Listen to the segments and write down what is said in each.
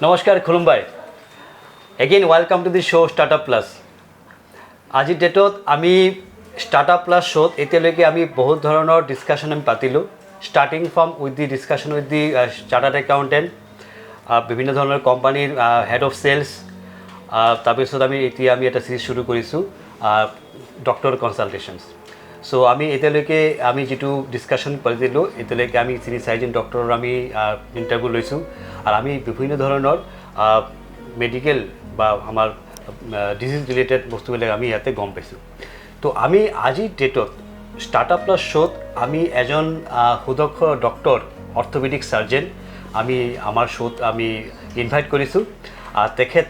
নমস্কাৰ খুলুমবাই again welcome to the show startup plus আজিৰ ডেটত আমি স্টাৰ্টআপ প্লাস শোত এতিয়ালৈকে আমি বহুত ধৰণৰ ডিসকাশন আমি পাতিলোঁ starting from with the discussion with the chartered accountant বিভিন্ন ধৰণৰ কোম্পানীৰ হেড অফ সেলস তাৰপিছত আমি এটা সিৰিজ শুৰু কৰিছোঁ ডক্টৰ কনসালটেশনস সো আমি এতিয়ালৈকে আমি যেটো ডিসকাশন কৰিলোঁ এতিয়ালৈকে আমি 3-4জন ডক্টৰৰ আমি ইন্টাৰভিউ লৈছোঁ আৰু আমি বিভিন্ন ধৰণৰ মেডিকেল বা আমাৰ ডিজিজ ৰিলেটেড বস্তুবিলাক আমি ইয়াতে গম পাইছোঁ তো আমি আজিৰ ডেটত স্টাৰ্টআপ প্লাস শোত আমি এজন সুদক্ষ ডক্টৰ অৰ্থোপেডিক সাৰ্জন আমি আমাৰ শোত আমি ইনভাইট কৰিছোঁ তেখেত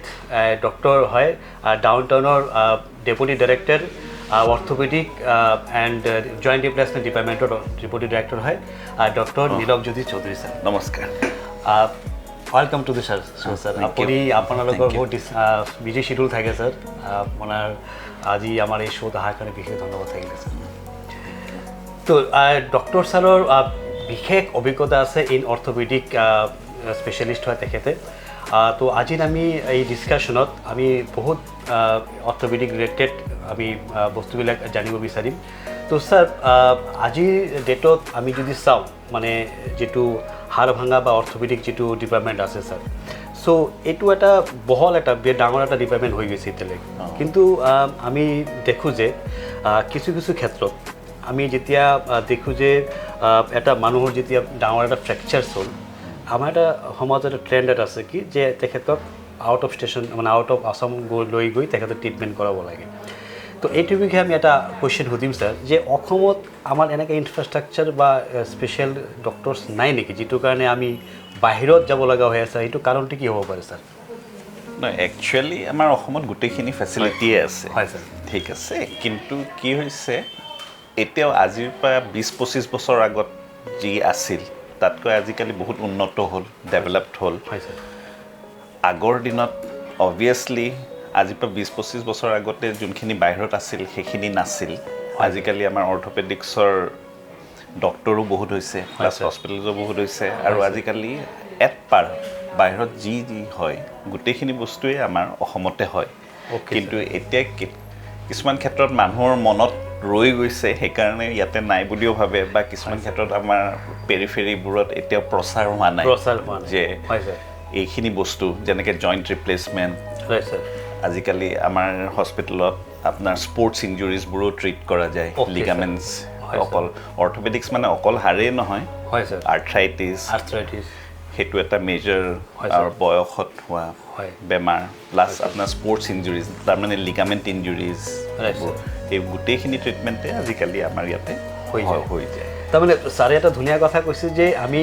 ডক্টৰ হয় ডাউনটাউনৰ deputy director orthopaedic and joint replacement ডিপাৰ্টমেণ্টৰ ডেপুটি ডাইৰেক্টৰ হয় ডক্টৰ নীলৱজ্যোতি চৌধুৰী ছাৰ নমস্কাৰ welcome to the sir sir আপনি আপোনালোকৰ বহুত বিজি শিডিউল থাকে স্যাৰ আপোনাৰ আজি আমাৰ এই শোত অহাৰ কাৰণে বিশেষ ধন্যবাদ থাকিলে স্যাৰ তো ডক্টৰ ছাৰৰ বিশেষ অভিজ্ঞতা আছে ইন অৰ্থোপেডিক স্পেচিয়েলিষ্ট হয় তেখেতে তো আজি আমি এই ডিসকাশনত আমি বহুত অৰ্থোপেডিক ৰিলেটেড আমি বস্তুবিলাক জানিব বিচাৰিম তো স্যাৰ আজিৰ ডেটত আমি যদি চাওঁ মানে যেটো হাড় ভাঙা বা অৰ্থোপেডিক যেটো ডিপাৰ্টমেণ্ট আছে স্যাৰ সো এইটো এটা বহল এটা ডাঙৰ এটা ডিপাৰ্টমেণ্ট হৈ গৈছে এতিয়ালৈকে কিন্তু আমি দেখোঁ যে কিছু কিছু ক্ষেত্ৰত আমি যেতিয়া দেখোঁ যে এটা মানুহৰ যেতিয়া ডাঙৰ এটা ফ্ৰেকচাৰছ হ'ল আমাৰ এটা সমাজত এটা ট্ৰেণ্ড এটা আছে কি যে তেখেতক আউট অফ ষ্টেচন মানে আউট অফ আসাম লৈ গৈ তেখেতক ট্ৰিটমেণ্ট কৰাব লাগে তো এইটোৰ বিষয়ে আমি এটা কুৱেশ্যন সুধিম স্যাৰ যে অসমত আমাৰ এনেকৈ ইনফ্ৰাষ্ট্ৰাকচাৰ বা স্পেচিয়েল ডক্টৰছ নাই নেকি যিটোৰ কাৰণে আমি বাহিৰত যাব লগা হৈ আছে এইটো কাৰণটো কি হ'ব পাৰে স্যাৰ নহয় একচুৱেলি আমাৰ অসমত গোটেইখিনি ফেচিলিটিয়ে আছে হয় স্যাৰ ঠিক আছে কিন্তু কি হৈছে এতিয়াও আজিৰ পৰা 20-25 বছৰ আগত যি আছিল তাতকৈ আজিকালি বহুত উন্নত হ'ল ডেভেলপড হ'ল হয় স্যাৰ আগৰ দিনত অবভিয়াছলি আজিৰ পৰা 20-25 বছৰ আগতে যোনখিনি বাহিৰত আছিল সেইখিনি নাছিল আজিকালি আমাৰ অৰ্থোপেডিক্সৰ ডক্টৰো বহুত হৈছে প্লাছ হস্পিটেলছো বহুত হৈছে আৰু আজিকালি এট পাৰ বাহিৰত যি হয় গোটেইখিনি বস্তুৱে আমাৰ অসমতে হয় কিন্তু এতিয়া কিছুমান ক্ষেত্ৰত মানুহৰ মনত ৰৈ গৈছে সেইকাৰণে ইয়াতে নাই বুলিও ভাবে বা কিছুমান ক্ষেত্ৰত আমাৰ পেৰিফেৰিবোৰত এতিয়াও প্ৰচাৰ হোৱা নাই যে এইখিনি বস্তু যেনেকৈ জইণ্ট ৰিপ্লেচমেণ্ট হয় স্যাৰ আজিকালি আমাৰ হস্পিটেলত আপোনাৰ স্পৰ্টছ ইঞ্জুৰিজবোৰো ট্ৰিট কৰা যায় লিগামেণ্টছ অকল অৰ্থোপেডিক্স মানে অকল হাড়েই নহয় হয় স্যাৰ আৰ্থ্ৰাইটিছ সেইটো এটা মেজৰ আৰু বয়সত হোৱা বেমাৰ প্লাছ আপোনাৰ স্পৰ্টছ ইঞ্জুৰিজ তাৰমানে লিগামেণ্ট ইঞ্জুৰিজ এই গোটেইখিনি ট্ৰিটমেণ্টে আজিকালি আমাৰ ইয়াতে হৈ যায় তাৰমানে ছাৰে এটা ধুনীয়া কথা কৈছে যে আমি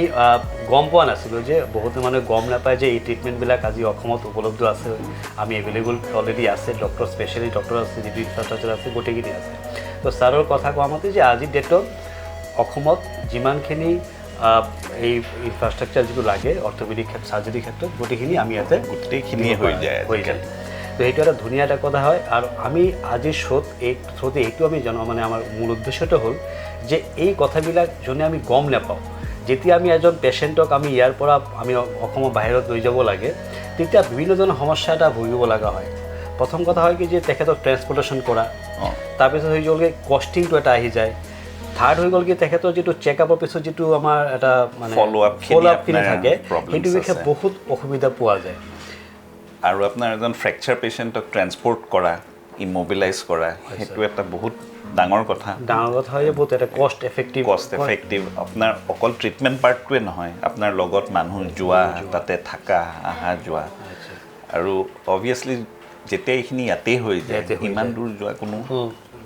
গম পোৱা নাছিলোঁ যে বহুতে মানুহে গম নাপায় যে এই ট্ৰিটমেণ্টবিলাক আজি অসমত উপলব্ধ আছে আমি এভেইলেবল অলৰেডি আছে ডক্টৰ স্পেচিয়েলি ডক্টৰ আছে যিটো ইনফ্ৰাষ্ট্ৰাকচাৰ আছে গোটেইখিনি আছে তো ছাৰৰ কথা কোৱা মতে যে আজিৰ ডেটত অসমত যিমানখিনি এই ইনফ্ৰাষ্ট্ৰাকচাৰ যিটো লাগে অৰ্থোপেডিক চাৰ্জাৰীৰ ক্ষেত্ৰত গোটেইখিনি আমি ইয়াতে গোটেইখিনিয়ে হৈ যায় তো সেইটো এটা ধুনীয়া এটা কথা হয় আৰু আমি আজিৰ শ্ৰোতে এইটো আমি মানে আমাৰ মূল উদ্দেশ্যটো হ'ল যে এই কথাবিলাক যোনে আমি গম নাপাওঁ যেতিয়া আমি এজন পেচেণ্টক আমি ইয়াৰ পৰা আমি অসমৰ বাহিৰত লৈ যাব লাগে তেতিয়া বিভিন্ন ধৰণৰ সমস্যা এটা ভুগিব লগা হয় প্ৰথম কথা হয় কি যে তেখেতক ট্ৰেন্সপৰ্টেশ্যন কৰা তাৰপিছত হৈ গ'লগৈ কষ্টিংটো এটা আহি যায় থাৰ্ড হৈ গ'ল কি তেখেতৰ যিটো চেকআপৰ পিছত যিটো আমাৰ এটা মানে ফ'ল আপখিনি থাকে সেইটো বিষয়ে বহুত অসুবিধা পোৱা যায় আৰু আপোনাৰ এজন ফ্ৰেকচাৰ পেচেণ্টক ট্ৰেন্সপৰ্ট কৰা ইমোবিলাইজ কৰা সেইটো এটা বহুত ডাঙৰ কথা হয় বহুত এটা কষ্ট এফেক্টিভ আপোনাৰ অকল ট্ৰিটমেণ্ট পাৰ্টটোৱে নহয় আপোনাৰ লগত মানুহ যোৱা তাতে থাকা অহা যোৱা আৰু অবভিয়াছলি যেতিয়া এইখিনি ইয়াতেই হৈ যায় ইমান দূৰ যোৱা কোনো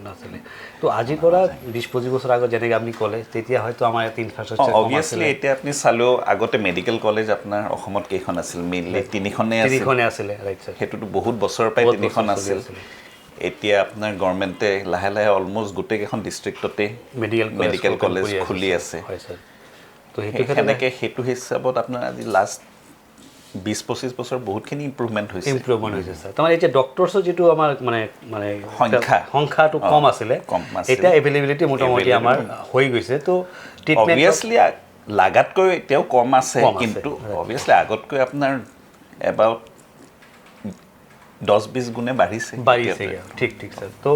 নাছিলে তো আজিৰ পৰা 20-25 বছৰ আগত যেনেকৈ আপুনি ক'লে তেতিয়া হয়তো আমাৰ ইয়াত ইনফ্ৰাষ্ট্ৰাকচাৰ অবভিয়াছলি এতিয়া আপুনি চালেও আগতে মেডিকেল কলেজ আপোনাৰ অসমত কেইখন আছিল মেইনলি তিনিখনে আছিলে ৰাইট স্যাৰ সেইটোতো বহুত বছৰৰ পৰাই তিনিখন আছিল এতিয়া আপোনাৰ গভৰ্ণমেণ্টে লাহে লাহে অলমষ্ট গোটেইকেইখন ডিষ্ট্ৰিক্টতে মেডিকেল কলেজ খুলি আছে হয় স্যাৰ তো সেইটো হিচাপত আপোনাৰ আজি লাষ্ট 20-25 বছৰ বহুতখিনি ইম্প্ৰুভমেণ্ট হৈছে স্যাৰ তাৰমানে এতিয়া ডক্টৰছৰ যিটো আমাৰ মানে সংখ্যাটো কম আছিলে এতিয়া এভেইলেবিলিটি মোটামুটি আমাৰ হৈ গৈছে তো অবভিয়াছলি লাগাতকৈ এতিয়াও কম আছে কিন্তু অবভিয়াছলি আগতকৈ আপোনাৰ এবাউট 10-20 গুণে বাঢ়িছে ঠিক স্যাৰ তো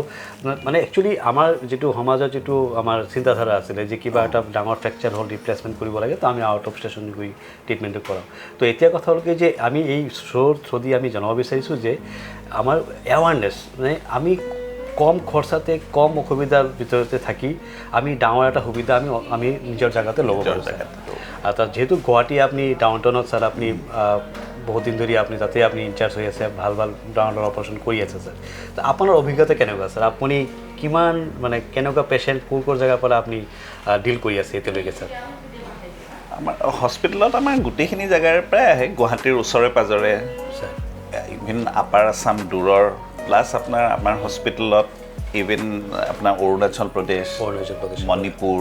মানে একচুৱেলি আমাৰ যিটো সমাজৰ যিটো আমাৰ চিন্তাধাৰা আছিলে যে কিবা এটা ডাঙৰ ফ্ৰেকচাৰ হ'ল ৰিপ্লেচমেণ্ট কৰিব লাগে তো আমি আউট অফ ষ্টেচন গৈ ট্ৰিটমেণ্টটো কৰাওঁ তো এতিয়া কথা হ'ল কি যে আমি এই শ্ব'ৰ থ্ৰুদি আমি জনাব বিচাৰিছোঁ যে আমাৰ এৱাৰনেছ মানে আমি কম খৰচাতে কম অসুবিধাৰ ভিতৰতে থাকি আমি ডাঙৰ এটা সুবিধা আমি নিজৰ জেগাতে ল'ব পাৰোঁ আৰু তাত যিহেতু গুৱাহাটী আপুনি ডাউন টাউনত ছাৰ আপুনি বহুত দিন ধৰি আপুনি তাতে আপুনি ইনচাৰ্জ হৈ আছে ভাল ডাঙৰ অপাৰেশ্যন কৰি আছে ছাৰ তো আপোনাৰ অভিজ্ঞতা কেনেকুৱা ছাৰ আপুনি কিমান মানে কেনেকুৱা পেচেণ্ট ক'ৰ জেগাৰ পৰা আপুনি ডিল কৰি আছে এতিয়ালৈকে ছাৰ আমাৰ হস্পিটেলত আমাৰ গোটেইখিনি জেগাৰ পৰাই আহে গুৱাহাটীৰ ওচৰে পাঁজৰে ইভিন আপাৰ আছাম দূৰৰ প্লাছ আপোনাৰ আমাৰ হস্পিটেলত ইভিন আপোনাৰ অৰুণাচল প্ৰদেশ মণিপুৰ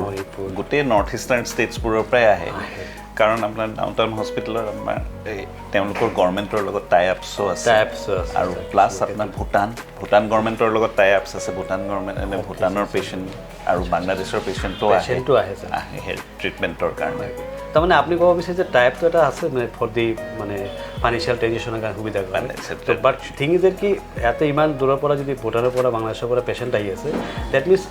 গোটেই নৰ্থ ইষ্টাৰ্ণ ষ্টেটছবোৰৰ পৰাই আহে কাৰণ আপোনাৰ ডাউন টাউন হস্পিটেলত আমাৰ তেওঁলোকৰ গভৰ্ণমেণ্টৰ লগত টাই আপছো আছে আৰু প্লাছ আপোনাৰ ভূটান গভৰ্ণমেণ্টৰ লগত টাই আপছ আছে ভূটানৰ পেচেণ্ট আৰু বাংলাদেশৰ পেচেণ্টো আহে ট্ৰিটমেণ্টৰ কাৰণে তাৰমানে আপুনি ক'ব বিচাৰে যে টাইপটো এটা আছে মানে ফৰ দি মানে ফাইনেন্সিয়েল ট্ৰেনজেকশ্যনৰ কাৰণে সুবিধা কাৰণে বাট থিং ইজ কি ইয়াতে ইমান দূৰৰ পৰা যদি ভূটানৰ পৰা বাংলাদেশৰ পৰা পেচেণ্ট আহি আছে ডেট মিনছ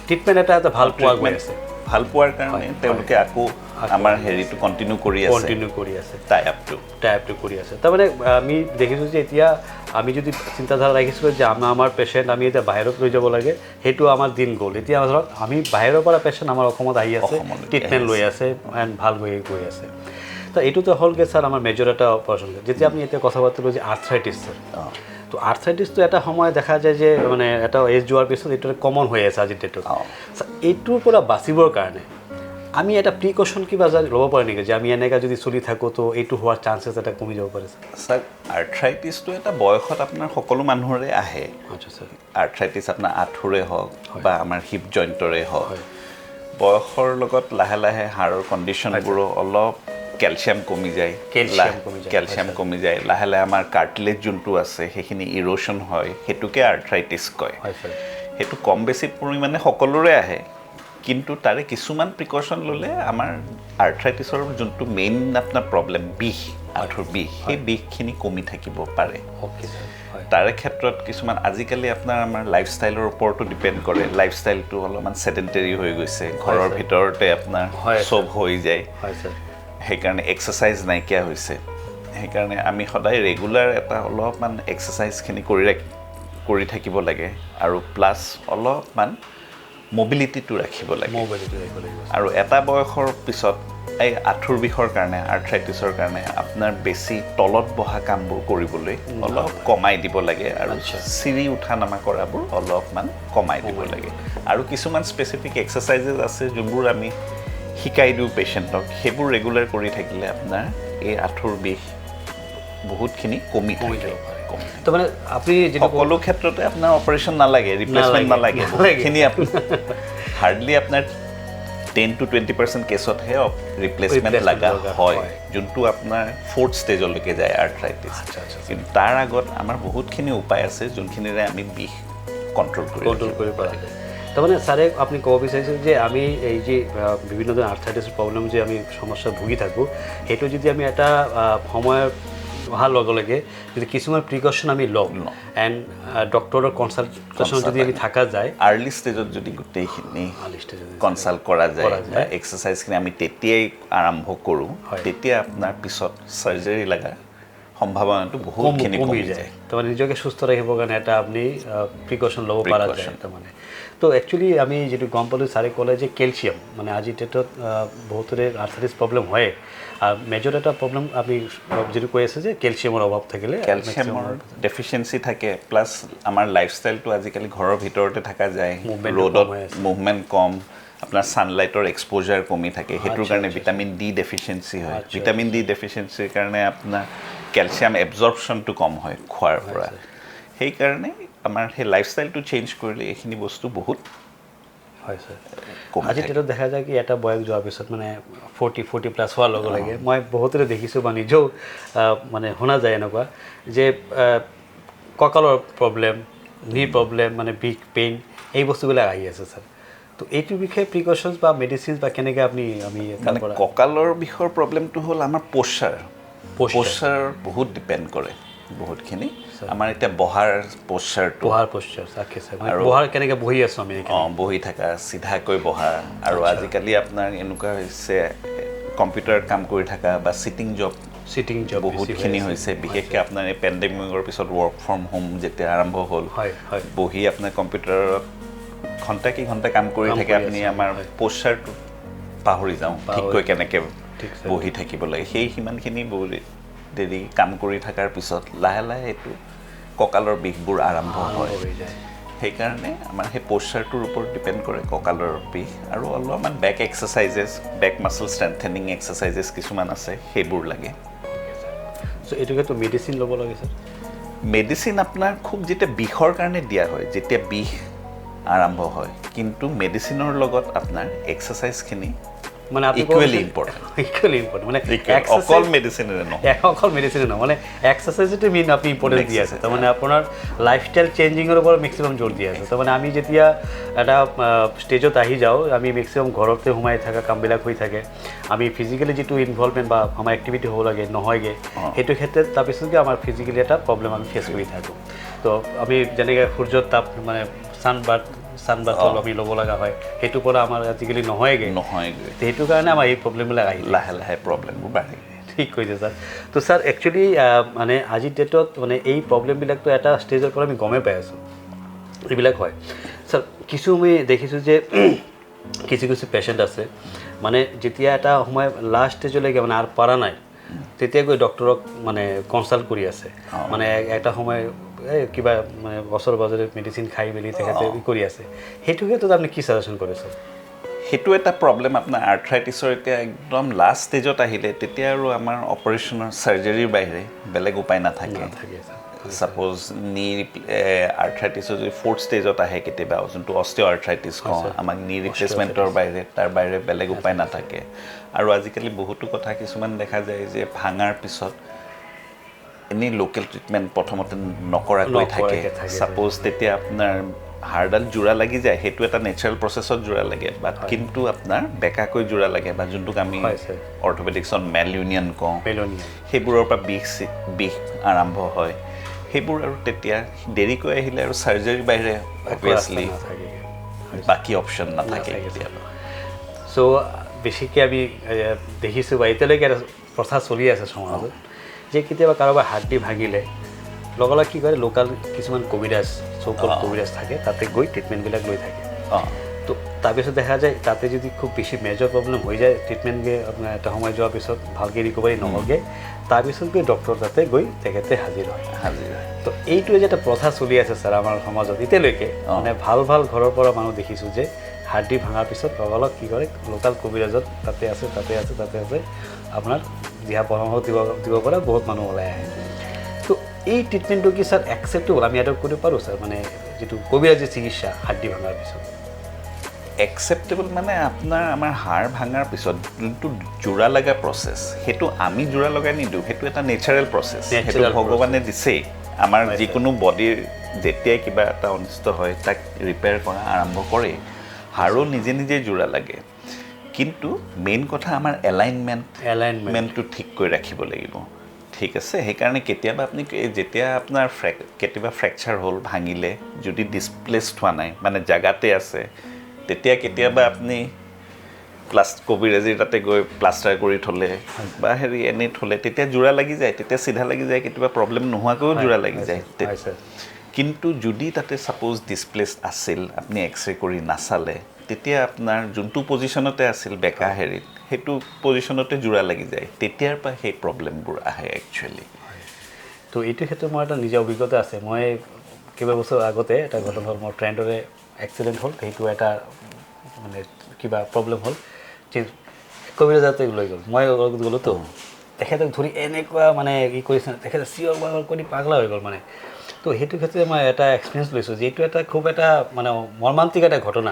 ট্ৰিটমেণ্ট এটা ভাল পোৱা গৈ আছে ভাল পোৱাৰ কাৰণে তেওঁলোকে আকৌ আমাৰ হেৰিটো কণ্টিনিউ কৰি আছে টাই আপটো কৰি আছে তাৰমানে আমি দেখিছোঁ যে এতিয়া আমি যদি চিন্তাধাৰা ৰাখিছিলোঁ যে আমাৰ পেচেণ্ট আমি এতিয়া বাহিৰত লৈ যাব লাগে সেইটো আমাৰ দিন গ'ল এতিয়া ধৰক আমি বাহিৰৰ পৰা পেচেণ্ট আমাৰ অসমত আহি আছে ট্ৰিটমেণ্ট লৈ আছে এণ্ড ভাল গৈ আছে তো এইটোতো হ'লগৈ ছাৰ আমাৰ মেজৰ এটা অপাৰেশ্যন যেতিয়া আপুনি এতিয়া কথা পাতিলোঁ যে আৰ্থ্ৰাইটিছ ছাৰ তো আৰ্থ্ৰাইটিছটো এটা সময় দেখা যায় যে মানে এটা এজ যোৱাৰ পিছত এইটো কমন হৈ আছে আজিৰ ডেটত এইটোৰ পৰা বাচিবৰ কাৰণে আমি এটা প্ৰিকশ্যন কিবা ল'ব পাৰে নেকি যে আমি এনেকৈ যদি চলি থাকোঁ তো এইটো হোৱাৰ চান্সেছ এটা কমি যাব পাৰে ছাৰ আৰ্থ্ৰাইটিছটো এটা বয়সত আপোনাৰ সকলো মানুহৰে আহে আচ্ছা ছাৰ আৰ্থ্ৰাইটিছ আপোনাৰ আঁঠুৰে হওক বা আমাৰ হিপ জইণ্টৰে হওক বয়সৰ লগত লাহে লাহে হাড়ৰ কণ্ডিশ্যনবোৰো অলপ কেলছিয়াম কমি যায় লাহে লাহে আমাৰ কাৰ্টিলেজ যোনটো আছে সেইখিনি ইৰ'শ্যন হয় সেইটোকে আৰ্থ্ৰাইটিছ কয় সেইটো কম বেছি পৰিমাণে সকলোৰে আহে কিন্তু তাৰে কিছুমান প্ৰিকশ্যন ল'লে আমাৰ আৰ্থ্ৰাইটিছৰ যোনটো মেইন আপোনাৰ প্ৰব্লেম আঁঠুৰ বিষ সেই বিষখিনি কমি থাকিব পাৰে তাৰে ক্ষেত্ৰত কিছুমান আজিকালি আপোনাৰ আমাৰ লাইফষ্টাইলৰ ওপৰতো ডিপেণ্ড কৰে লাইফষ্টাইলটো অলপমান ছেডেণ্টেৰী হৈ গৈছে ঘৰৰ ভিতৰতে আপোনাৰ চব হৈ যায় সেইকাৰণে এক্সাৰচাইজ নাইকিয়া হৈছে সেইকাৰণে আমি সদায় ৰেগুলাৰ এটা অলপমান এক্সাৰচাইজখিনি কৰি থাকিব লাগে আৰু প্লাছ অলপমান মবিলিটিটো ৰাখিব লাগে আৰু এটা বয়সৰ পিছত এই আঁঠুৰ বিষৰ কাৰণে আৰ্থ্ৰাইটিছৰ কাৰণে আপোনাৰ বেছি তলত বহা কামবোৰ কৰিবলৈ অলপ কমাই দিব লাগে আৰু চিৰি উঠা নামা কৰাবোৰ অলপমান কমাই দিব লাগে আৰু কিছুমান স্পেচিফিক এক্সাৰচাইজেছ আছে যোনবোৰ আমি শিকাই দিওঁ পেচেণ্টক সেইবোৰ ৰেগুলাৰ কৰি থাকিলে আপোনাৰ এই আঁঠুৰ বিষ বহুতখিনি কমি থাকে তাৰমানে আপুনি সকলো ক্ষেত্ৰতে আপোনাৰ অপাৰেশ্যন নালাগে ৰিপ্লেচমেণ্ট নালাগে বহুতখিনি হাৰ্ডলি আপোনাৰ 10 to 20% কেছতহে ৰিপ্লেচমেণ্ট লগা হয় যোনটো আপোনাৰ 4th ষ্টেজলৈকে যায় আৰ্থ্ৰাইটিছ কিন্তু তাৰ আগত আমাৰ বহুতখিনি উপায় আছে যোনখিনিৰে আমি বিষ কণ্ট্ৰল কৰিব পৰা যায় তাৰমানে ছাৰে আপুনি ক'ব বিচাৰিছে যে আমি এই যে বিভিন্ন ধৰণৰ আৰ্থ্ৰাইটিছৰ প্ৰব্লেম যে আমি সমস্যা ভুগি থাকোঁ সেইটো যদি আমি এটা সময় অহাৰ লগে লগে যদি কিছুমান প্ৰিকশ্যন আমি লওঁ এণ্ড ডক্টৰৰ কনচাল্টেশ্যন যদি আমি থকা যায় আৰ্লি ষ্টেজত যদি গোটেইখিনি কনচাল্ট কৰা যায় বা এক্সাৰচাইজখিনি আমি তেতিয়াই আৰম্ভ কৰোঁ তেতিয়া আপোনাৰ পিছত চাৰ্জাৰী লগা সম্ভাৱনাটো বহুতখিনি কমি যায় তাৰমানে নিজকে সুস্থ ৰাখিবৰ কাৰণে এটা আপুনি প্ৰিকশ্যন ল'ব পৰা যায় তাৰমানে তো একচুৱেলি আমি যিটো গম পালোঁ ছাৰে ক'লে যে কেলছিয়াম মানে আজিৰ ডেটত বহুতৰে আৰ্থ্ৰাইটিছ প্ৰব্লেম হয় আৰু মেজৰ এটা প্ৰব্লেম আমি যিটো কৈ আছে যে কেলছিয়ামৰ অভাৱ থাকিলে কেলছিয়ামৰ ডেফিচিয়েঞ্চি থাকে প্লাছ আমাৰ লাইফষ্টাইলটো আজিকালি ঘৰৰ ভিতৰতে থকা যায় ৰ'দত মুভমেণ্ট কম আপোনাৰ ছানলাইটৰ এক্সপ'জাৰ কমি থাকে সেইটোৰ কাৰণে ভিটামিন ডি ডেফিচিয়েঞ্চি হয় ভিটামিন ডি ডেফিচিয়েঞ্চিৰ কাৰণে আপোনাৰ কেলছিয়াম এবজৰ্পশ্যনটো কম হয় খোৱাৰ পৰা সেইকাৰণে আমাৰ সেই লাইফষ্টাইলটো চেঞ্জ কৰিলে এইখিনি বস্তু বহুত হয় ছাৰ আজি ডেটত দেখা যায় কি এটা বয়স যোৱাৰ পিছত মানে 40+ হোৱাৰ লগে লগে মই বহুতৰে দেখিছোঁ বা নিজেও মানে শুনা যায় এনেকুৱা যে কঁকালৰ প্ৰব্লেম নি প্ৰব্লেম মানে বিষ পেইন এই বস্তুবিলাক আহি আছে ছাৰ তো এইটোৰ বিষয়ে প্ৰিকশ্যনছ বা মেডিচিনছ বা কেনেকৈ আমি কঁকালৰ বিষৰ প্ৰব্লেমটো হ'ল আমাৰ প'শ্চাৰ প'শ্চাৰ বহুত ডিপেণ্ড কৰে বহুতখিনি আমাৰ এতিয়া বহাৰ প'শ্চাৰটো আৰু বহাৰ কেনেকৈ বহি আছোঁ আমি বহি থকা চিধাকৈ বহা আৰু আজিকালি আপোনাৰ এনেকুৱা হৈছে কম্পিউটাৰত কাম কৰি থকা বা চিটিং জব বহুতখিনি হৈছে বিশেষকৈ আপোনাৰ এই পেণ্ডেমিকৰ পিছত ৱৰ্ক ফ্ৰম হোম যেতিয়া আৰম্ভ হ'ল বহি আপোনাৰ কম্পিউটাৰত ঘণ্টা কাম কৰি থাকে আপুনি আমাৰ প'শ্চাৰটো পাহৰি যাওঁ ঠিককৈ কেনেকৈ বহি থাকিব লাগে সেই সিমানখিনি বহুত দেৰি কাম কৰি থকাৰ পিছত লাহে লাহে এইটো কঁকালৰ বিষবোৰ আৰম্ভ হয় সেইকাৰণে আমাৰ সেই প'শ্চাৰটোৰ ওপৰত ডিপেণ্ড কৰে কঁকালৰ বিষ আৰু অলপমান বেক এক্সাৰচাইজেছ বেক মাছল ষ্ট্ৰেংথেনিং এক্সাৰচাইজেছ কিছুমান আছে সেইবোৰ লাগে চ' এইটো ক্ষেত্ৰত মেডিচিন ল'ব লাগে ছাৰ মেডিচিন আপোনাৰ খুব যেতিয়া বিষৰ কাৰণে দিয়া হয় যেতিয়া বিষ আৰম্ভ হয় কিন্তু মেডিচিনৰ লগত আপোনাৰ এক্সাৰচাইজখিনি মানে ইকুৱেলি ইম্পৰ্টেণ্ট মানে অকল মেডিচিনেৰে নহয় মানে এক্সাৰচাইজতে মেইন আপুনি ইম্পৰ্টেণ্ট দি আছে তাৰমানে আপোনাৰ লাইফষ্টাইল চেঞ্জিঙৰ ওপৰত মেক্সিমাম জোৰ দি আছে তাৰমানে আমি যেতিয়া এটা ষ্টেজত আহি যাওঁ আমি মেক্সিমাম ঘৰতে সোমাই থকা কামবিলাক হৈ থাকে আমি ফিজিকেলি যিটো ইনভলভমেণ্ট বা আমাৰ এক্টিভিটি হ'ব লাগে নহয়গৈ সেইটো ক্ষেত্ৰত তাৰপিছতকৈ আমাৰ ফিজিকেলি এটা প্ৰব্লেম আমি ফেচ কৰি থাকোঁ তো আমি যেনেকৈ সূৰ্যৰ তাপ মানে চানবাথ আমি ল'ব লগা হয় সেইটোৰ পৰা আমাৰ আজিকালি নহয়গৈ সেইটো কাৰণে আমাৰ এই প্ৰব্লেমবিলাক আহিল লাহে লাহে প্ৰব্লেমবোৰ বাঢ়ে ঠিক কৈছে ছাৰ তো ছাৰ একচুৱেলি মানে আজিৰ ডেটত মানে এই প্ৰব্লেমবিলাকতো এটা ষ্টেজৰ পৰা আমি গমেই পাই আছোঁ এইবিলাক হয় ছাৰ কিছু আমি দেখিছোঁ যে কিছু পেচেণ্ট আছে মানে যেতিয়া এটা সময় লাষ্ট ষ্টেজলৈকে মানে আৰু পৰা নাই তেতিয়া গৈ ডক্টৰক মানে কনচাল্ট কৰি আছে মানে এটা সময় কিবা মানে বছৰ বছৰে মেডিচিন খাই মেলি তেখেতে কৰি আছে সেইটো ক্ষেত্ৰত আপুনি কি ছাজেশ্যন কৰে ছাৰ সেইটো এটা প্ৰব্লেম আপোনাৰ আৰ্থ্ৰাইটিছৰ এতিয়া একদম লাষ্ট ষ্টেজত আহিলে তেতিয়া আৰু আমাৰ অপাৰেশ্যনৰ চাৰ্জাৰীৰ বাহিৰে বেলেগ উপায় নাথাকে ছাপ'জ নি আৰ্থ্ৰাইটিছৰ যদি ফ'ৰ্থ ষ্টেজত আহে কেতিয়াবা যোনটো অষ্টিঅ' আৰ্থ্ৰাইটিছ কওঁ আমাক নি ৰিপ্লেচমেণ্টৰ বাহিৰে তাৰ বাহিৰে বেলেগ উপায় নাথাকে আৰু আজিকালি বহুতো কথা কিছুমান দেখা যায় যে ভাঙাৰ পিছত এনেই লোকেল ট্ৰিটমেণ্ট প্ৰথমতে নকৰাকৈ থাকে ছাপ'জ তেতিয়া আপোনাৰ হাড়ডাল জোৰা লাগি যায় সেইটো এটা নেচাৰেল প্ৰচেছত জোৰা লাগে বাট কিন্তু আপোনাৰ বেকাকৈ জোৰা লাগে বা যোনটোক আমি অৰ্থপেডিক্সত মেল ইউনিয়ন কওঁ সেইবোৰৰ পৰা বিষ আৰম্ভ হয় সেইবোৰ আৰু তেতিয়া দেৰিকৈ আহিলে আৰু চাৰ্জাৰীৰ বাহিৰে অভিয়াছলি বাকী অপশ্যন নাথাকে কেতিয়াবা চ' বেছিকৈ আমি দেখিছোঁ বা এতিয়ালৈকে এটা প্ৰথা চলি আছে সমাজত যে কেতিয়াবা কাৰোবাৰ হাড়দি ভাঙিলে লগালগ কি কৰে লোকেল কিছুমান কবিৰাজ কবিৰাজ থাকে তাতে গৈ ট্ৰিটমেণ্টবিলাক লৈ থাকে তো তাৰপিছত দেখা যায় তাতে যদি খুব বেছি মেজৰ প্ৰব্লেম হৈ যায় ট্ৰিটমেণ্টকে আপোনাৰ এটা সময় যোৱাৰ পিছত ভালকৈ ৰিকভাৰী নহ'লগৈ তাৰপিছত গৈ ডক্টৰ তাতে গৈ তেখেতে হাজিৰ হয় তো এইটোৱে যে এটা প্ৰথা চলি আছে ছাৰ আমাৰ সমাজত এতিয়ালৈকে মানে ভাল ঘৰৰ পৰা মানুহ দেখিছোঁ যে হাড়দি ভাঙাৰ পিছত লগালগ কি কৰে লোকেল কবিৰাজত তাতে আছে আপোনাৰ দিহা পৰামৰ্শ দিব পৰা বহুত মানুহ ওলাই আহে তো এই ট্ৰিটমেণ্টটো কি ছাৰ একচেপ্টেবল আমি এডপ্ট কৰিব পাৰোঁ ছাৰ মানে যিটো কবিৰাজী চিকিৎসা হাড়দি ভাঙাৰ পিছত একচেপ্টেবল মানে আপোনাৰ আমাৰ হাড় ভাঙাৰ পিছত যোনটো জোৰা লগা প্ৰচেছ সেইটো আমি জোৰা লগাই নিদিওঁ সেইটো এটা নেচাৰেল প্ৰচেছ সেইটো ভগৱানে দিছেই আমাৰ যিকোনো বডিৰ যেতিয়াই কিবা এটা অনিষ্ট হয় তাক ৰিপেয়াৰ কৰা আৰম্ভ কৰে হাড়ো নিজে জোৰা লাগে কিন্তু মেইন কথা আমাৰ এলাইনমেণ্টটো ঠিক কৰি ৰাখিব লাগিব ঠিক আছে সেইকাৰণে কেতিয়াবা আপুনি যেতিয়া আপোনাৰ কেতিয়াবা ফ্ৰেকচাৰ হ'ল ভাঙিলে যদি ডিছপ্লেচড হোৱা নাই মানে জেগাতে আছে তেতিয়া কেতিয়াবা আপুনি কবিৰাজীৰ তাতে গৈ প্লাষ্টাৰ কৰি থ'লে বা এনেই থ'লে তেতিয়া জোৰা লাগি যায় তেতিয়া চিধা লাগি যায় কেতিয়াবা প্ৰব্লেম নোহোৱাকৈও জোৰা লাগি যায় কিন্তু যদি তাতে ছাপ'জ ডিছপ্লেচ আছিল আপুনি এক্সৰে কৰি নাচালে তেতিয়া আপোনাৰ যোনটো পজিশ্যনতে আছিল বেকা হেৰিত সেইটো পজিশ্যনতে জোৰা লাগি যায় তেতিয়াৰ পৰা সেই প্ৰব্লেমবোৰ আহে একচুৱেলি তো এইটো ক্ষেত্ৰত মোৰ এটা নিজা অভিজ্ঞতা আছে মই কেইবাবছৰ আগতে এটা ঘটনা হ'ল মোৰ ফ্ৰেণ্ডৰে এক্সিডেণ্ট হ'ল সেইটো এটা মানে কিবা প্ৰব্লেম হ'ল যে কবিৰাজতে লৈ গ'ল মই গ'লোতো তেখেতক ধৰি এনেকুৱা মানে কি কৰিছে তেখেতে চিঞৰ বাখৰ কৰি পাগলা হৈ গ'ল মানে তো সেইটো ক্ষেত্ৰত মই এটা এক্সপিৰিয়েঞ্চ লৈছোঁ যিটো এটা খুব এটা মানে মৰ্মান্তিক এটা ঘটনা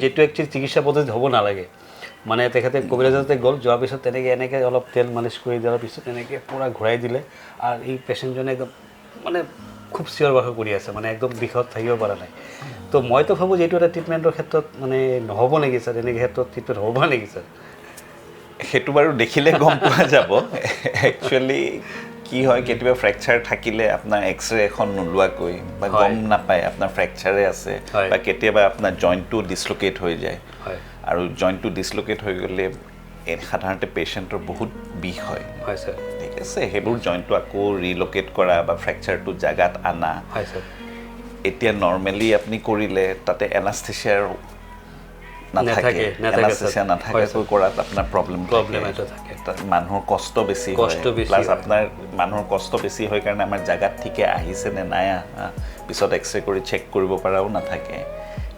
যিটো একচুৱেলি চিকিৎসা পদ্ধতি হ'ব নালাগে মানে তেখেতে কবিৰাজতে গ'ল যোৱাৰ পিছত এনেকৈ অলপ তেল মালিচ কৰি দিয়াৰ পিছত এনেকৈ পূৰা ঘূৰাই দিলে আৰু এই পেচেণ্টজনে একদম মানে খুব চিঞৰ বাখৰ কৰি আছে মানে একদম বিষত থাকিব পৰা নাই তো মইতো ভাবোঁ যে এইটো এটা ট্ৰিটমেণ্টৰ ক্ষেত্ৰত মানে নহ'ব নেকি ছাৰ এনেকৈ ক্ষেত্ৰত ট্ৰিটমেণ্ট হ'ব নেকি ছাৰ সেইটো বাৰু দেখিলে গম পোৱা যাব একচুৱেলি কি হয় কেতিয়াবা ফ্ৰেকচাৰ থাকিলে আপোনাৰ এক্সৰে এখন নোলোৱাকৈ বা গম নাপায় আপোনাৰ ফ্ৰেকচাৰে আছে বা কেতিয়াবা আপোনাৰ জইণ্টটো ডিছলোকেট হৈ যায় আৰু জইণ্টটো ডিছলোকেট হৈ গ'লে সাধাৰণতে পেচেণ্টৰ বহুত বিষ হয় ঠিক আছে সেইবোৰ জইণ্টটো আকৌ ৰিলোকেট কৰা বা ফ্ৰেকচাৰটো জাগাত আনা এতিয়া নৰ্মেলি আপুনি কৰিলে তাতে এনাস্থেচিয়াৰ নাথাকে এনাস্থেচিয়া নাথাকাকৈ কৰাত আপোনাৰ প্ৰব্লেম থাকে মানুহৰ কষ্ট বেছি হয় প্লাছ আপোনাৰ মানুহৰ কষ্ট বেছি হয় কাৰণে আমাৰ জাগাত ঠিকে আহিছে নে নাই পিছত এক্সৰে কৰি চেক কৰিব পৰাও নাথাকে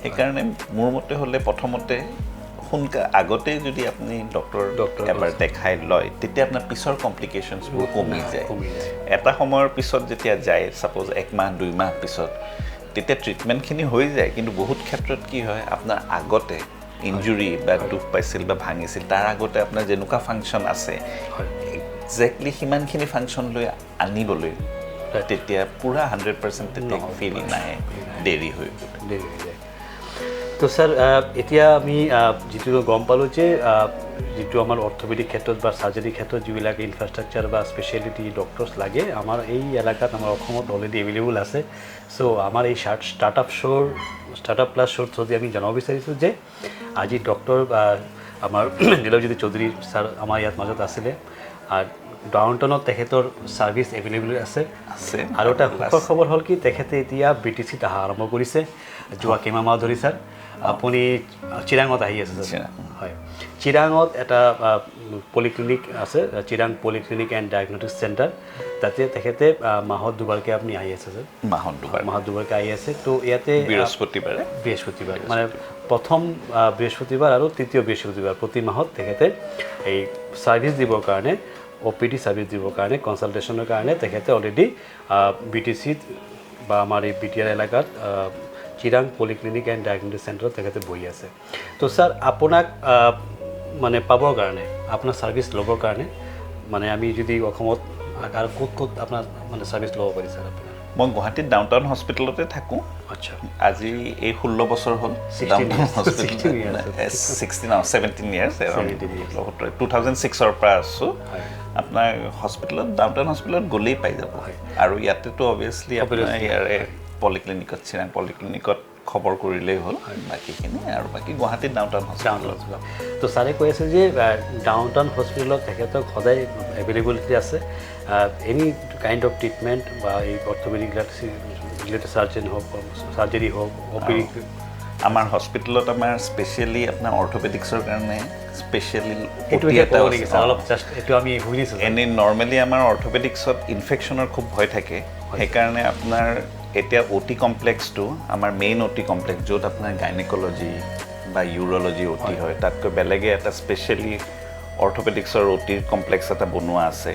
সেইকাৰণে মোৰ মতে হ'লে প্ৰথমতে সোনকালে আগতে যদি আপুনি ডক্টৰ এবাৰ দেখাই লয় তেতিয়া আপোনাৰ পিছৰ কমপ্লিকেশ্যনছবোৰ কমি যায় এটা সময়ৰ পিছত যেতিয়া যায় ছাপ'জ 1 মাহ 2 মাহ পিছত তেতিয়া ট্ৰিটমেণ্টখিনি হৈ যায় কিন্তু বহুত ক্ষেত্ৰত কি হয় আপোনাৰ আগতে ইঞ্জুৰি বা দুখ পাইছিল বা ভাঙিছিল তাৰ আগতে আপোনাৰ যেনেকুৱা ফাংচন আছে একজেক্টলি সিমানখিনি ফাংচন লৈ আনিবলৈ তেতিয়া পূৰা 100% তেতিয়া ফিৰি নাহে দেৰি হৈ যায় তো স্যাৰ এতিয়া আমি যিটো গম পালোঁ যে যিটো আমাৰ অৰ্থপেডিক ক্ষেত্ৰত বা চাৰ্জাৰীৰ ক্ষেত্ৰত যিবিলাক ইনফ্ৰাষ্ট্ৰাকচাৰ বা স্পেচিয়েলিটি ডক্টৰ্ছ লাগে আমাৰ এই এলেকাত আমাৰ অসমত অলৰেডি এভেইলেবল আছে চ' আমাৰ এই ষ্টাৰ্টআপ প্লাছ শ্ব'ৰ থ্ৰুদি আমি জনাব বিচাৰিছোঁ যে আজি ডক্টৰ আমাৰ নীলৱজ্যোতি চৌধুৰী ছাৰ আমাৰ ইয়াত মাজত আছিলে ডাউনটাউনত তেখেতৰ ছাৰ্ভিচ এভেইলেবল আছে আৰু এটা সুখৰ খবৰ হ'ল কি তেখেতে এতিয়া BTCত অহা আৰম্ভ কৰিছে যোৱা কেইমাহ ধৰি ছাৰ আপুনি চিৰাঙত আহি আছে ছাৰ হয় চিৰাঙত এটা পলিক্লিনিক আছে Chirang polyclinic and diagnostic centre তাতে তেখেতে মাহত দুবাৰকৈ আপুনি আহি আছে ছাৰ মাহত দুবাৰকৈ আহি আছে তো ইয়াতে বৃহস্পতিবাৰ মানে প্ৰথম বৃহস্পতিবাৰ আৰু তৃতীয় বৃহস্পতিবাৰ প্ৰতি মাহত তেখেতে এই ছাৰ্ভিচ দিবৰ কাৰণে OPD ছাৰ্ভিচ দিবৰ কাৰণে কনচালটেশ্যনৰ কাৰণে তেখেতে অলৰেডি BTCত বা আমাৰ এই BTR এলেকাত চিৰাং পলিক্লিনিক এণ্ড ডায়েগনষ্টিক চেণ্টাৰত তেখেতে বহি আছে তো ছাৰ আপোনাক মানে পাবৰ কাৰণে আপোনাৰ ছাৰ্ভিচ ল'বৰ কাৰণে মানে আমি যদি অসমত আৰু ক'ত আপোনাৰ মানে ছাৰ্ভিচ ল'ব পাৰি ছাৰ আপোনাৰ মই গুৱাহাটীত ডাউনটাউন হস্পিটেলতে থাকোঁ আচ্ছা আজি এই 16 বছৰ হ'ল 17 ইয়াৰ্ছ 2006ৰ পৰা আছোঁ আপোনাৰ হস্পিটেলত ডাউনটাউন হস্পিটেলত গ'লেই পাই যাব আৰু ইয়াতেতো অভিয়াছলি আপোনাৰ ইয়াৰে পলিক্লিনিকত চিৰাং পলিক্লিনিকত খবৰ কৰিলেই হ'ল বাকীখিনি আৰু বাকী গুৱাহাটীত ডাউনটাউন হস্পিটেলত তো ছাৰে কৈ আছে যে ডাউনটাউন হস্পিটেলত তেখেতক সদায় এভেইলেবিলিটি আছে এনি কাইণ্ড অফ ট্ৰিটমেণ্ট বা এই অৰ্থপেডিক ৰিলেটেড চাৰ্জাৰী হওক OPD আমাৰ হস্পিটেলত আমাৰ স্পেচিয়েলি আপোনাৰ অৰ্থপেডিক্সৰ কাৰণে স্পেচিয়েলি এনেই নৰ্মেলি আমাৰ অৰ্থপেডিক্সত ইনফেকশ্যনৰ খুব ভয় থাকে সেইকাৰণে আপোনাৰ এতিয়া OT কমপ্লেক্সটো আমাৰ মেইন OT কমপ্লেক্স য'ত আপোনাৰ গাইনেকলজি বা ইউৰলজি OT হয় তাতকৈ বেলেগে এটা স্পেচিয়েলি অৰ্থপেডিক্সৰ OT কমপ্লেক্স এটা বনোৱা আছে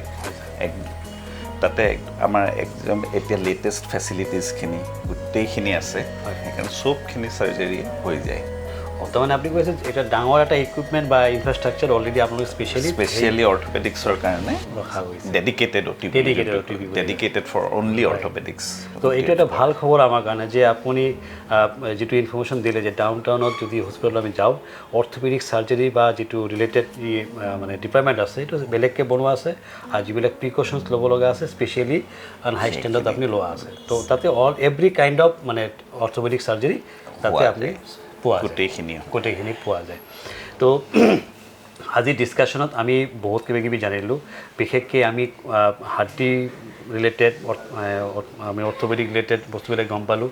তাতে আমাৰ একদম এতিয়া লেটেষ্ট ফেচিলিটিজখিনি গোটেইখিনি আছে সেইকাৰণে চবখিনি চাৰ্জাৰী হৈ যায় তাৰমানে আপুনি কৈছে এটা ডাঙৰ এটা ইকুইপমেণ্ট বা ইনফ্ৰাষ্ট্ৰাকচাৰ অলৰেডি আপোনালোকে স্পেচিয়েলি অৰ্থপেডিক্সৰ কাৰণে ৰখা হৈছে ডেডিকেটেড ফৰ অনলি অৰ্থপেডিক্স তো এইটো এটা ভাল খবৰ আমাৰ কাৰণে যে আপুনি যিটো ইনফৰ্মেশ্যন দিলে যে ডাউনটাউনত যদি হস্পিটেলত আমি যাওঁ অৰ্থপেডিক চাৰ্জাৰী বা যিটো ৰিলেটেড মানে ডিপাৰ্টমেণ্ট আছে সেইটো বেলেগকৈ বনোৱা আছে আৰু যিবিলাক প্ৰিকশ্যনছ ল'ব লগা আছে স্পেচিয়েলি হাই ষ্টেণ্ডাৰ্ড আপুনি লোৱা আছে তো তাতে এভৰি কাইণ্ড অফ মানে অৰ্থপেডিক চাৰ্জাৰী তাতে আপুনি গোটেইখিনি পোৱা যায় তো আজি ডিছকাশ্যনত আমি বহুত কিবাকিবি জানিলোঁ বিশেষকৈ আমি হাৰ্টি ৰিলেটেড আমি অৰ্থপেডিক ৰিলেটেড বস্তুবিলাক গম পালোঁ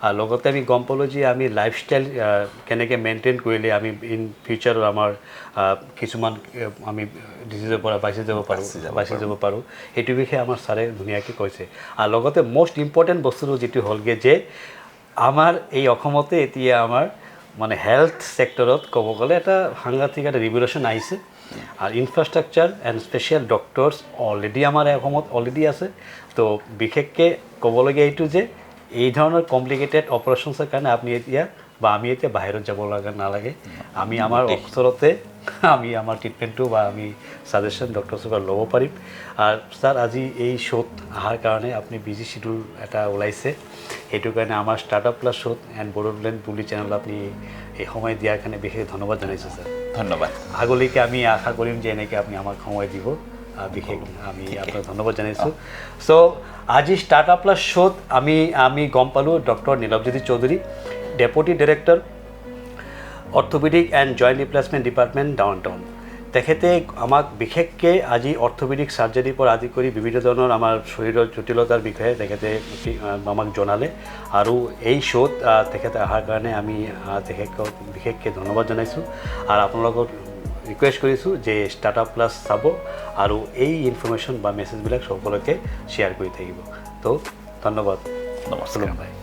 আৰু লগতে আমি গম পালোঁ যে আমি লাইফষ্টাইল কেনেকৈ মেইনটেইন কৰিলে আমি ইন ফিউচাৰত আমাৰ কিছুমান আমি ডিজিজৰ পৰা বাচি যাব পাৰোঁ সেইটো বিষয়ে আমাৰ ছাৰে ধুনীয়াকৈ কৈছে আৰু লগতে মষ্ট ইম্পৰ্টেণ্ট বস্তুটো যিটো হ'লগৈ যে আমাৰ এই অসমতে এতিয়া আমাৰ মানে হেল্থ ছেক্টৰত ক'ব গ'লে এটা সাংঘাতিক এটা ৰিভলিউশ্যন আহিছে আৰু infrastructure and special doctors already আমাৰ অসমত অলৰেডি আছে তো বিশেষকৈ ক'বলগীয়া এইটো যে এই ধৰণৰ কমপ্লিকেটেড অপাৰেশ্যনছৰ কাৰণে আপুনি এতিয়া বা আমি এতিয়া বাহিৰত যাব লগা নালাগে আমি আমাৰ ওচৰতে আমি আমাৰ ট্ৰিটমেণ্টটো বা আমি ছাজেশ্যন ডক্টৰ পৰা ল'ব পাৰিম আৰু ছাৰ আজি এই শ্ব'ত অহাৰ কাৰণে আপুনি বিজি শিডিউল এটা ওলাইছে সেইটো কাৰণে আমাৰ ষ্টাৰ্টআপ প্লাছ শ্ব'ত এণ্ড বড়োলেণ্ড বুলি চেনেল আপুনি এই সময় দিয়াৰ কাৰণে বিশেষ ধন্যবাদ জনাইছোঁ ছাৰ ধন্যবাদ আগলৈকে আমি আশা কৰিম যে এনেকৈ আপুনি আমাক সময় দিব বিশেষ আমি আপোনাক ধন্যবাদ জনাইছোঁ চ' আজি ষ্টাৰ্টআপ প্লাছ শ্ব'ত আমি গম পালোঁ doctor Nilabjyoti Choudhury deputy director orthopaedic and joint replacement department Downtown তেখেতে আমাক বিশেষকৈ আজি অৰ্থোপেডিক চাৰ্জাৰীৰ পৰা আদি কৰি বিভিন্ন ধৰণৰ আমাৰ শৰীৰৰ জটিলতাৰ বিষয়ে তেখেতে আমাক জনালে আৰু এই শ্ব'ত তেখেতে অহাৰ কাৰণে আমি তেখেতক বিশেষকৈ ধন্যবাদ জনাইছোঁ আৰু আপোনালোকক ৰিকুৱেষ্ট কৰিছোঁ যে ষ্টাৰ্টআপ প্লাছ চাব আৰু এই ইনফৰ্মেশ্যন বা মেছেজবিলাক সকলোকে শ্বেয়াৰ কৰি থাকিব তো ধন্যবাদ নমস্কাৰ ভাই